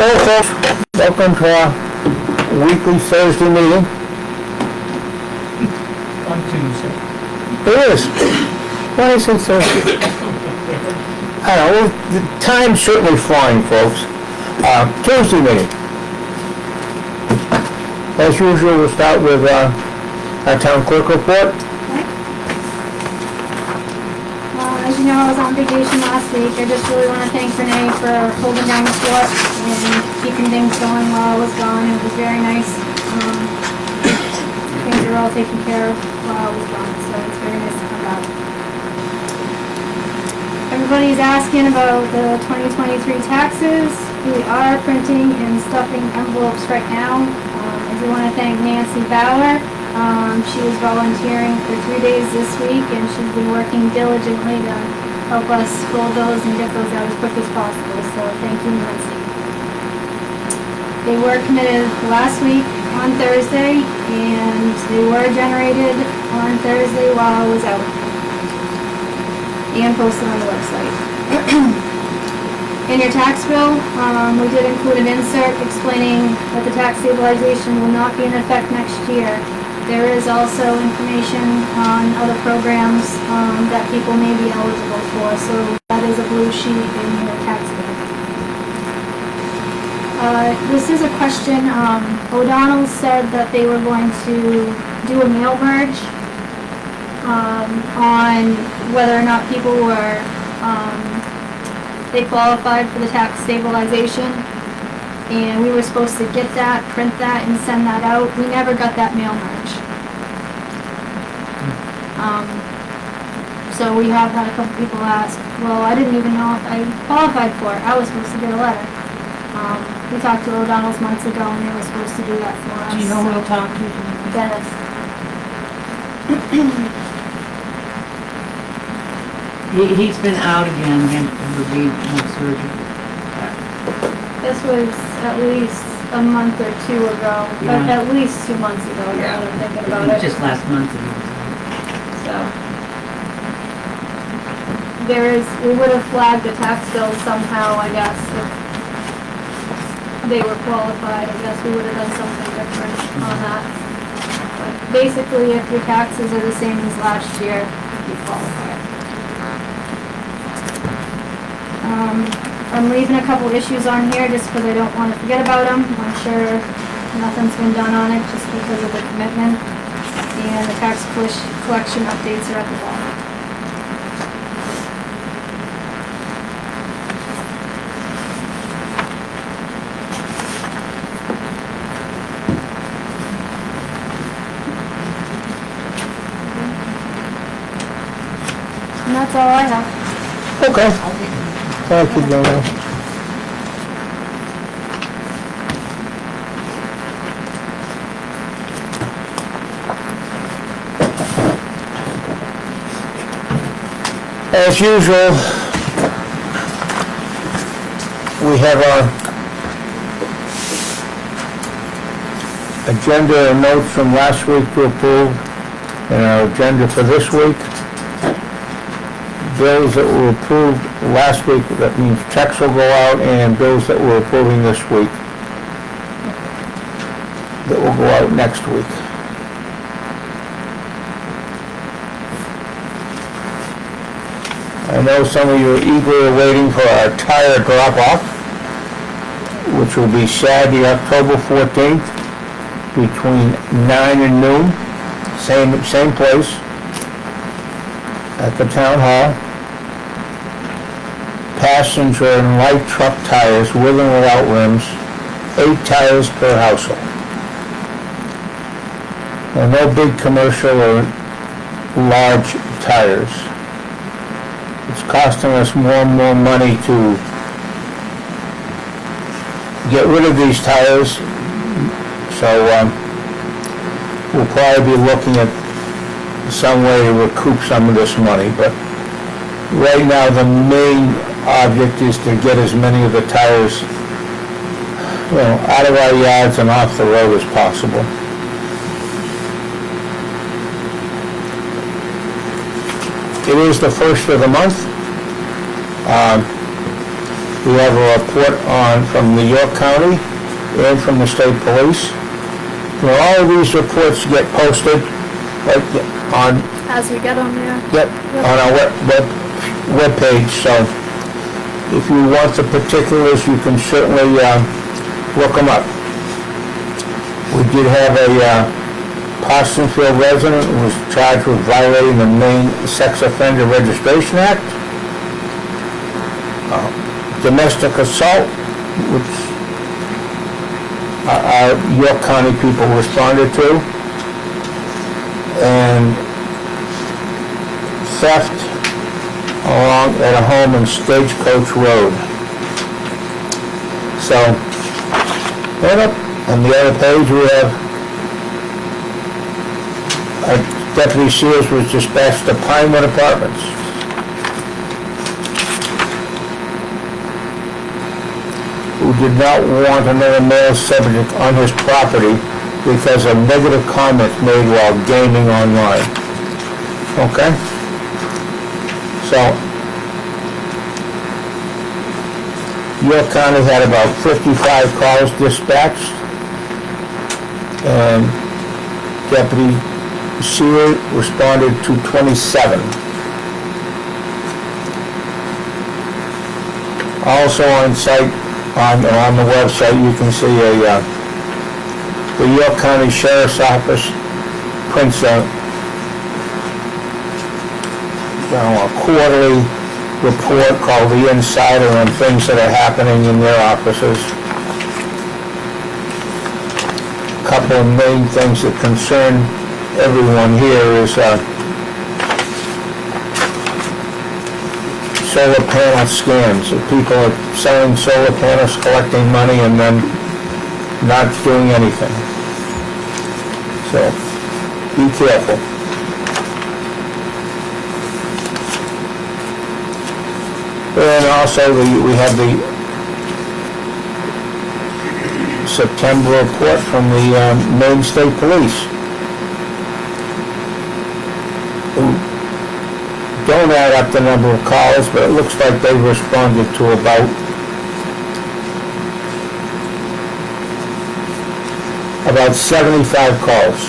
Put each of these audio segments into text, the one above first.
Hello folks, welcome to our weekly Thursday meeting. On Tuesday. It is. Why is it Thursday? I don't know, the time's certainly flying, folks. Tuesday meeting. As usual, we'll start with our town clerk report. As you know, I was on vacation last week. I just really want to thank Renee for holding down the fort and keeping things going while I was gone. It was very nice. Things were all taken care of while I was gone, so it's very nice to come back. Everybody's asking about the 2023 taxes. We are printing and stuffing envelopes right now. I do want to thank Nancy Bauer. She was volunteering for 3 days this week, and she's been working diligently to help us fold those and get those out as quick as possible. So thank you, Nancy. They were committed last week on Thursday, and they were generated on Thursday while I was out, and posted on the website. In your tax bill, we did include an insert explaining that the tax stabilization will not be in effect next year. There is also information on other programs that people may be eligible for, so that is a blue sheet in your tax bill. This is a question. O'Donnell said that they were going to do a mail merge on whether or not people were they qualified for the tax stabilization, and we were supposed to get that, print that, and send that out. We never got that mail merge. So we have had a couple people ask, well, I didn't even know if I qualified for it. I was supposed to get a letter. We talked to O'Donnell's months ago, and they were supposed to do that for us. Do you know who we'll talk to? Dennis. He's been out again, and will be no surgery. This was at least a month or two ago, Yeah. at least 2 months ago, now that I'm thinking about it. Just last month. So, we would have flagged the tax bills somehow, I guess, if they were qualified. I guess we would have done something different on that. But basically, if your taxes are the same as last year, you qualify. I'm leaving a couple issues on here just because I don't want to forget about them. I'm sure nothing's been done on it just because of the commitment. And the tax collection updates are at the bottom. And that's all I have. Okay. Thank you, Dana. As usual, we have our agenda and notes from last week to approve, and our agenda for this week. Bills that were approved last week, that means checks will go out, and bills that we're approving this week that will go out next week. I know some of you are eagerly waiting for our tire drop-off, which will be Saturday, October 14th, between 9 and noon, same place, at the town hall. Passenger and light truck tires with and without rims, 8 tires per household. And no big commercial or large tires. It's costing us more and more money to get rid of these tires, so we'll probably be looking at some way to recoup some of this money, but right now the main object is to get as many of the tires, out of our yards and off the road as possible. It is the first of the month. We have a report from the York County and from the state police. All of these reports get posted on As we get them, yeah. Yep, on our webpage, so if you want the particulars, you can certainly look them up. We did have a Parsonsfield resident who was charged with violating the Maine Sex Offender Registration Act. Domestic assault, which our York County people responded to. And theft along at a home in Stagecoach Road. So, right up on the other page we have Deputy Sears was dispatched to Pinewood Apartments. Who did not want another male subject on his property because of negative comments made while gaming online. Okay? So, York County had about 55 calls dispatched, and Deputy Sear responded to 27. Also on site, on the website, you can see the York County Sheriff's Office prints a quarterly report called The Insider on things that are happening in their offices. A couple of main things that concern everyone here is solar panel scams. People are selling solar panels, collecting money, and then not doing anything. So, be careful. And also, we have the September report from the Maine State Police, who don't add up the number of calls, but it looks like they've responded to about 75 calls,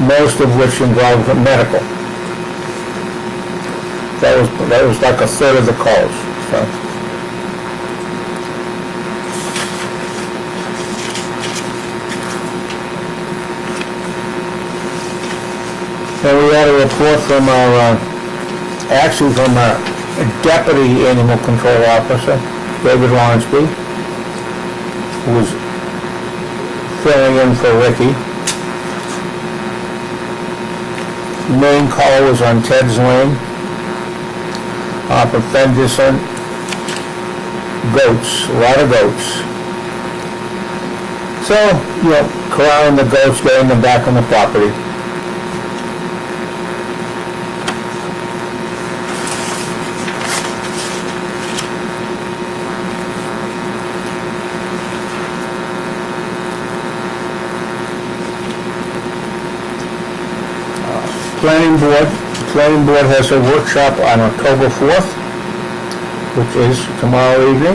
most of which involve medical. That was like a third of the calls. So. And we had a report from our Deputy Animal Control Officer, David Lonsby, who was filling in for Ricky. The main call was on Ted's Lane, off of Fenderson. Goats, a lot of goats. So, corralling the goats, getting them back on the property. Planning Board has a workshop on October 4th, which is tomorrow evening.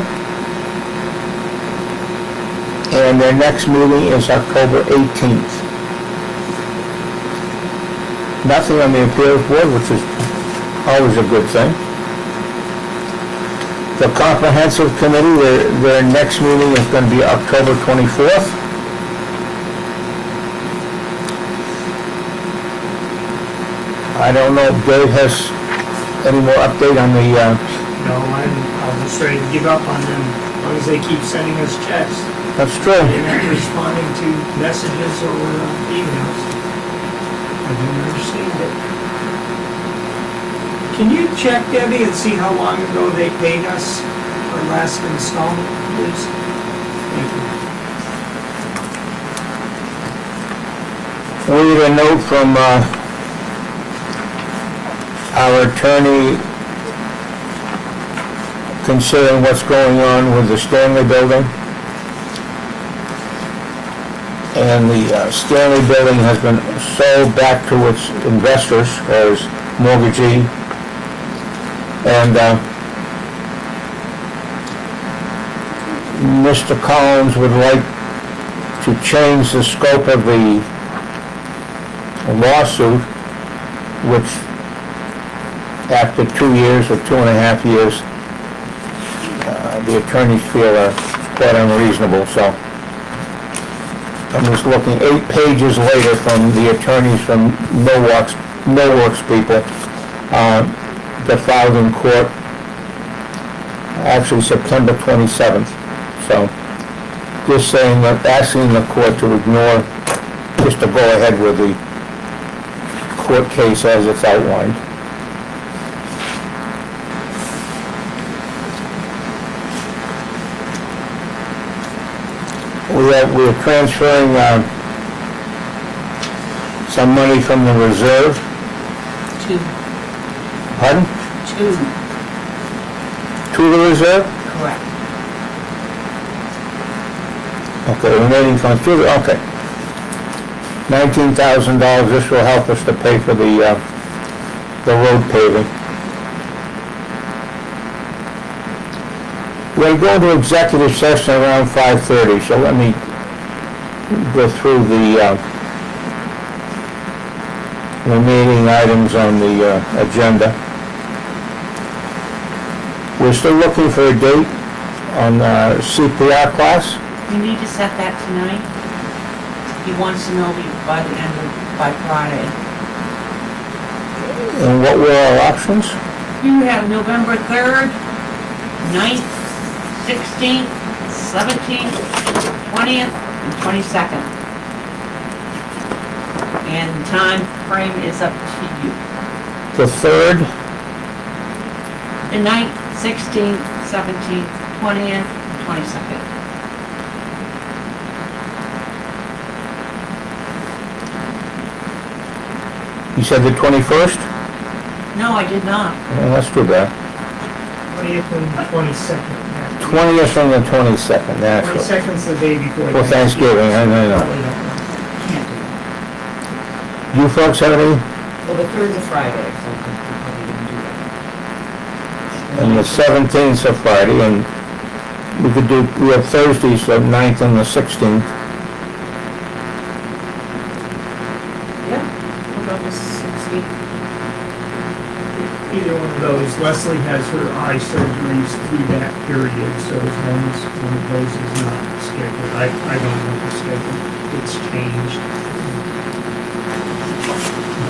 And their next meeting is October 18th. Nothing on the Appeals Board, which is always a good thing. The Comprehensive Committee, their next meeting is going to be October 24th. I don't know if Dave has any more update on the... No, I'm just ready to give up on them, as long as they keep sending us checks. That's true. They're not responding to messages or emails. I don't understand it. Can you check, Debbie, and see how long ago they paid us our last installment, please? Thank you. We had a note from our attorney considering what's going on with the Stanley Building. And the Stanley Building has been sold back to its investors, or its mortgagee. And Mr. Collins would like to change the scope of the lawsuit, which after 2 years or 2.5 years, the attorneys feel are quite unreasonable, so I'm just looking 8 pages later from the attorneys from Millworks people, that filed in court, actually September 27th. So, just saying that, asking the court to ignore, just to go ahead with the court case as it's outlined. We're transferring, some money from the reserve. 2. Pardon? 2. To the reserve? Correct. Okay, remaining funds to the, okay. $19,000, this will help us to pay for the road paving. We're going to executive session around 5:30, so let me go through the remaining items on the agenda. We're still looking for a date on CPR class. We need to set that tonight. He wants to know by the end of, by Friday. And what were our options? You have November 3rd, 9th, 16th, 17th, 20th, and 22nd. And the time frame is up to you. The 3rd, The 9th, 16th, 17th, 20th, and 22nd. you said the 21st? No, I did not. Well, that's too bad. 20th and 22nd. 20th and the 22nd, naturally. 22nd's the day before. For Thanksgiving, I know. Probably not. Can't do that. You folks have any? Well, the 3rd's a Friday, so we probably didn't do that. And the 17th is Friday, and we could do, we have Thursdays, the 9th and the 16th. Yeah, we'll go with 16th. Either one of those. Leslie has her eye surgeries through that period, so as long as one of those is not scheduled. I don't know the schedule. It's changed.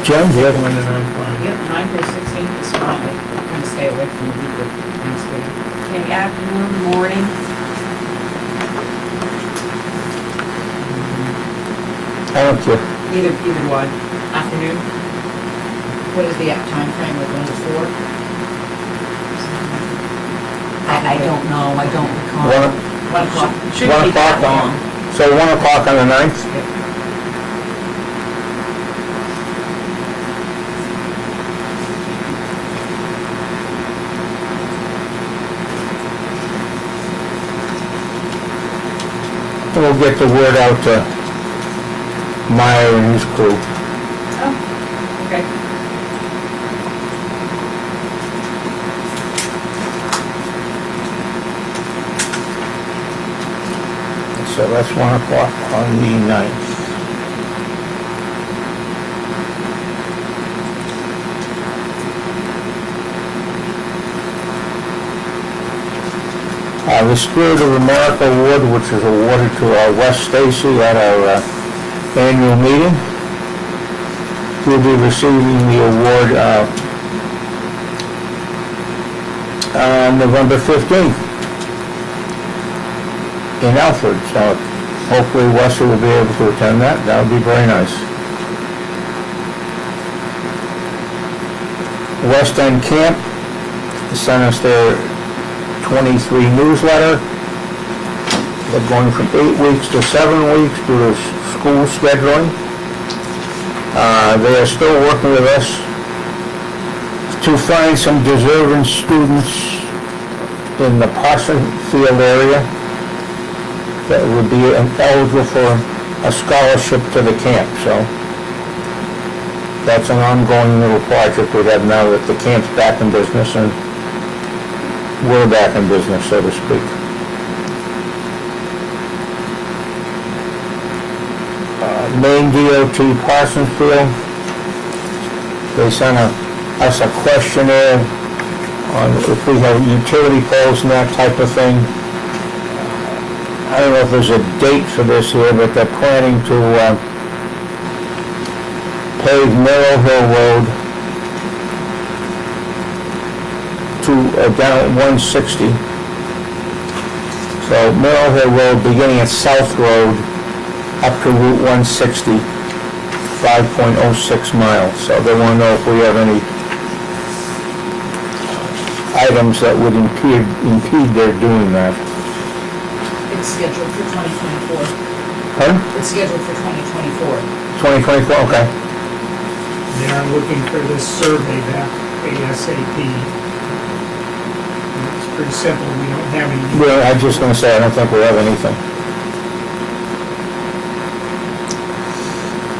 Jen, do you have One and I'm fine. Yep, 9th or 16th is fine. I'm gonna stay away from the week of Thanksgiving. Okay, afternoon, morning. I don't care. Either one. Afternoon. What is the time frame with 1 to 4? I don't know, I don't recall. 1 o'clock. Shouldn't 1 be that o'clock long. So 1 o'clock on the 9th? And we'll get the word out to Meyer and his crew. Oh, okay. So that's 1 o'clock on the 9th. The Spirit of America Award, which is awarded to Wes Stacy at our annual meeting. We'll be receiving the award on November 15th in Alfred, so hopefully Wesley will be able to attend that. That would be very nice. West End Camp sent us their 23 newsletter. They're going from 8 weeks to 7 weeks due to school scheduling. They are still working with us to find some deserving students in the Parsonsfield area that would be eligible for a scholarship to the camp. So that's an ongoing little project we have now that the camp's back in business and we're back in business, so to speak. Maine DOT Parsonsfield, they sent us a questionnaire on if we have utility poles and that type of thing. I don't know if there's a date for this here, but they're planning to pave Merrill Hill Road to down at 160. So Merrill Hill Road, beginning at South Road, up to Route 160, 5.06 miles. So they want to know if we have any items that would impede their doing that. It's scheduled for 2024. Huh? It's scheduled for 2024. 2024, okay. They are looking for this survey back ASAP. It's pretty simple, we don't have any. Well, I was just gonna say, I don't think we have anything.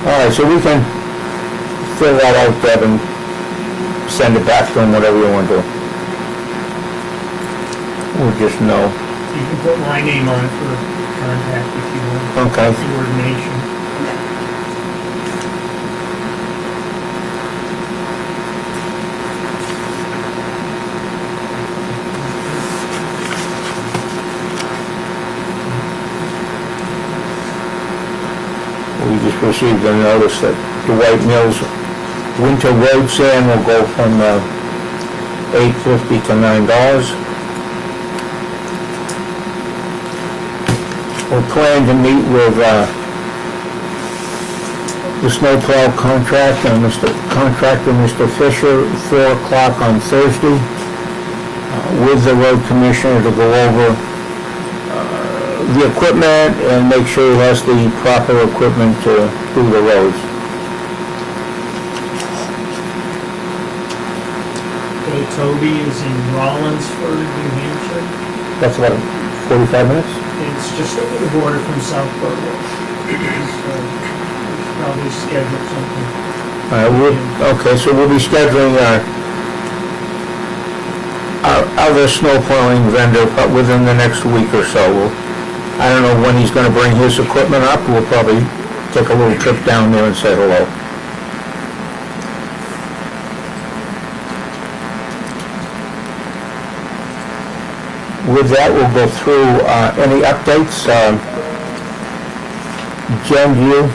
All right, so we can fill that out, Deb, and send it back to them, whatever you want to do. We'll just know. You can put my name on it for contact if you want. Okay. Coordination. We just received a notice that the White Mills winter road sand will go from $8.50 to $9. We're planning to meet with the snowplow contractor, Mr. Fisher, 4 o'clock on Thursday, with the road commissioner to go over the equipment and make sure he has the proper equipment to do the roads. Okay, Toby is in Rollinsford, New Hampshire. That's about 45 minutes? It's just over the border from Southport. So we should probably schedule something. Okay, so we'll be scheduling our other snow plowing vendor within the next week or so. I don't know when he's gonna bring his equipment up. We'll probably take a little trip down there and say hello. With that, we'll go through any updates. Jen, you?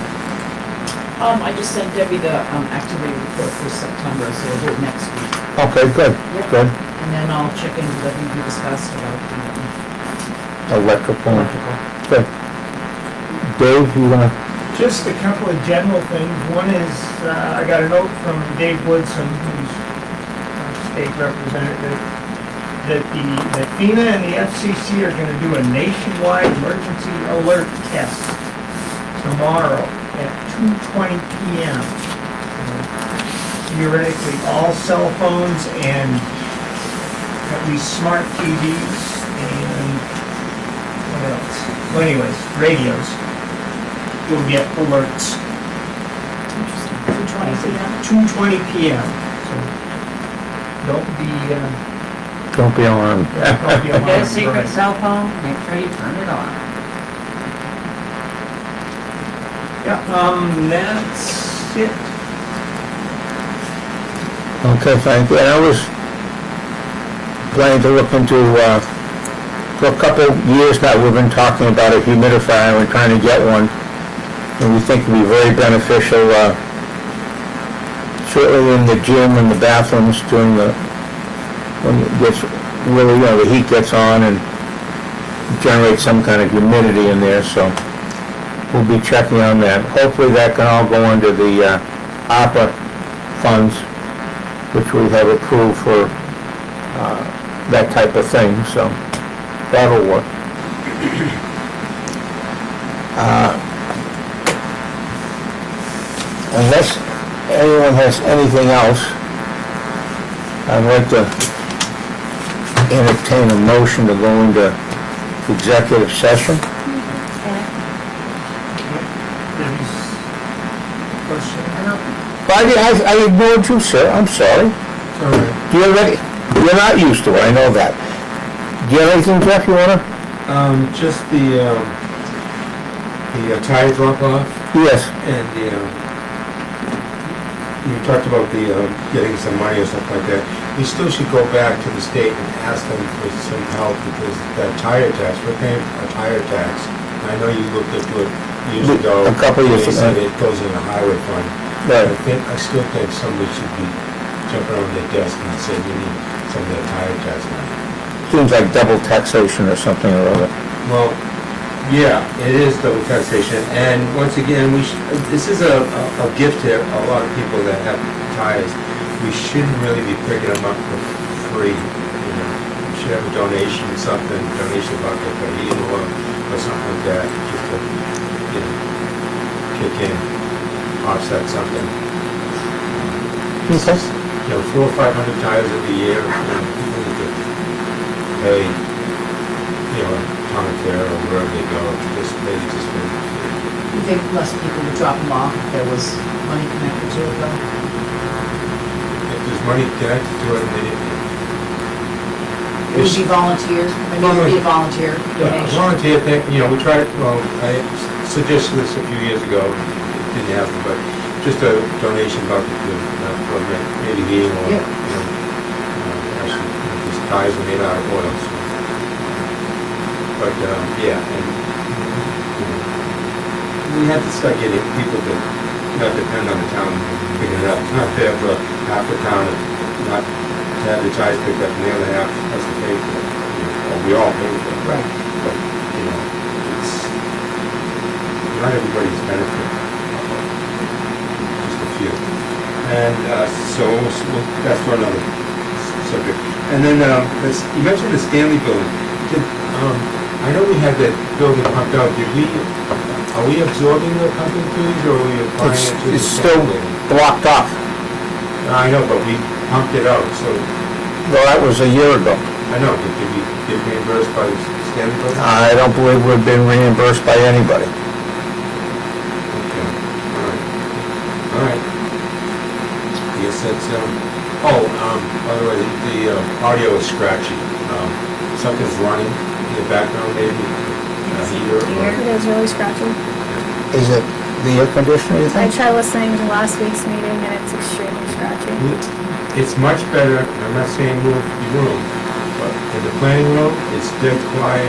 I just sent Debbie the activity report for September, so we'll do it next week. Okay, good, good. And then I'll check into what we discussed about Electrical. electrical. Good. Dave, you wanna? Just a couple of general things. One is, I got a note from Dave Woodson, who's our state representative, that FEMA and the FCC are gonna do a nationwide emergency alert test tomorrow at 2:20 p.m. Theoretically, all cell phones and at least smart TVs and what else? Well, anyways, radios will get alerts. Interesting. 2:20 p.m. 2:20 p.m. So Don't be alarmed. don't be alarmed. Get a secret cell phone, make sure you turn it on. Yeah, that's it. Okay, thank you. And I was planning to look into, for a couple of years now, we've been talking about a humidifier. We're trying to get one. And we think it'd be very beneficial, certainly in the gym and the bathrooms during when it gets really, the heat gets on and generates some kind of humidity in there, so we'll be checking on that. Hopefully that can all go under the ARPA funds, which we have approved for that type of thing, so that'll work. Unless anyone has anything else, I'd like to entertain a motion to go into executive session. Debbie's question. I ignored you, sir, I'm sorry. Sorry. Do you have any, you're not used to it, I know that. Do you have anything, Jeff, you wanna? Just the the tire drop off, Yes, and you talked about the getting some money or something like that. We still should go back to the state and ask them for some help, because that tire tax, we're paying a tire tax. And I know you looked into it years ago. A couple years They said ago. it goes in the highway fund. Right. I still think somebody should be jumping on their desk and saying, we need some of that tire tax money. seems like double taxation or something or other. Well, yeah, it is double taxation, and once again, this is a gift to a lot of people that have tires. We shouldn't really be picking them up for free, you know. We should have a donation bucket for heating oil or something like that, just to, you know, kick in, offset something. Okay. You know, 400 or 500 tires every year, people need to pay, you know, ton of care or wherever they go, You think less people would drop them off if there was money connected to it though? if there's money connected to it, and they didn't. It would be volunteer, maybe it would be a volunteer donation. Volunteer thing, you know, we tried, well, I suggested this a few years ago, didn't happen, but just a donation bucket for maybe heating oil, you Yeah. know. Actually, these tires are made out of oil, so. But, yeah, and, you know, we have to start getting people to not depend on the town picking it up. It's not fair for half the town not to have the tires picked up and the other half has to pay for it. You know, or we all pay for it. Right. But, you know, it's not everybody's benefit, just a few. And so that's for another subject. And then you mentioned the Stanley building. I know we had that building pumped out. Are we absorbing the pumping fees, or are we applying it to the It's still Stanley building? blocked off. I know, but we pumped it out, so Well, that was a year ago. I know. Did we get reimbursed by the Stanley building? I don't believe we've been reimbursed by anybody. Okay, all right. I guess that's, by the way, the audio is scratchy. Something's running in the background, maybe, a heater or... It is really scratchy. Is it the air conditioner, you I think? tried listening to last week's meeting and it's extremely scratchy. It's much better, I'm not saying move the room, but in the planning room, it's dead quiet.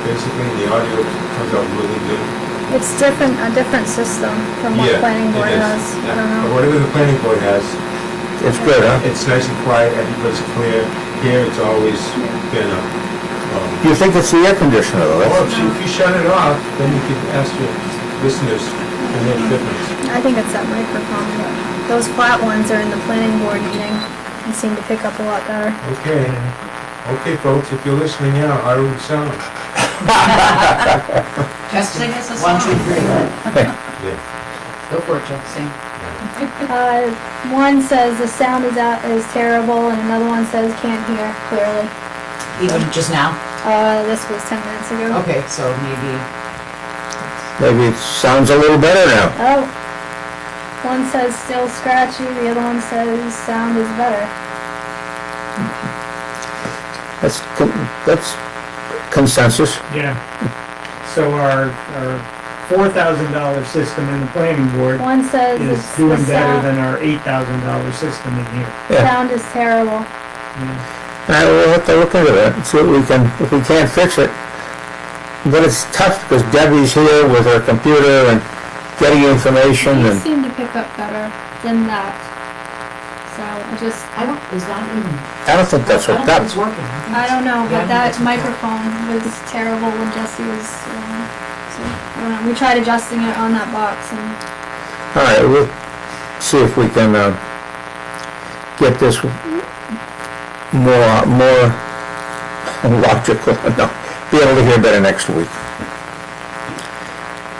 Basically, the audio comes out really good. It's a different system from what Yeah, planning board it is. has. I don't But know. whatever the planning board has, It's good, huh? it's nice and quiet, everybody's clear. Here, it's always been a... You think it's the air conditioner, though? Well, That's- if you shut it off, then you can ask your listeners to make a difference. I think it's that microphone, but those flat ones are in the planning board meeting and seem to pick up a lot better. Okay. Okay, folks, if you're listening now, how do we sound? Just sing us a song. 1, 2, 3. Yeah. Go for it, Jeff, sing. One says the sound is terrible and another one says can't hear clearly. Even just now? This was 10 minutes ago. Okay, so maybe, Maybe it sounds a little better now. Oh, one says still scratchy, the other one says sound is better. That's consensus. Yeah. So our $4,000 system in the planning board One says is it's doing the better sound, than our $8,000 system in here. Yeah. sound is terrible. Yeah. We'll have to look into that and see what we can, if we can't fix it. But it's tough because Debbie's here with her computer and getting information These and, seem to pick up better than that. So is that even, I don't think that's I what, don't think it's that, working. I don't know, Yeah, but that that's okay. microphone was terrible when Jesse was, so, I don't know, we tried adjusting it on that box and all right, we'll see if we can, get this more logical, no, be able to hear better next week.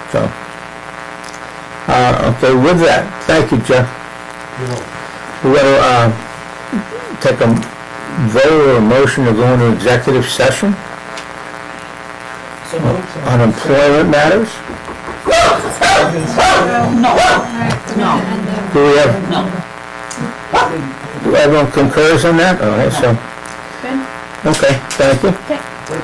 So, okay, with that, thank you, Jeff. We're gonna, take a vote or a motion to go into executive session So moved. on employment matters. No, Do we have, no. everyone concurs on that? All right, so, good. okay, thank you. Okay. What about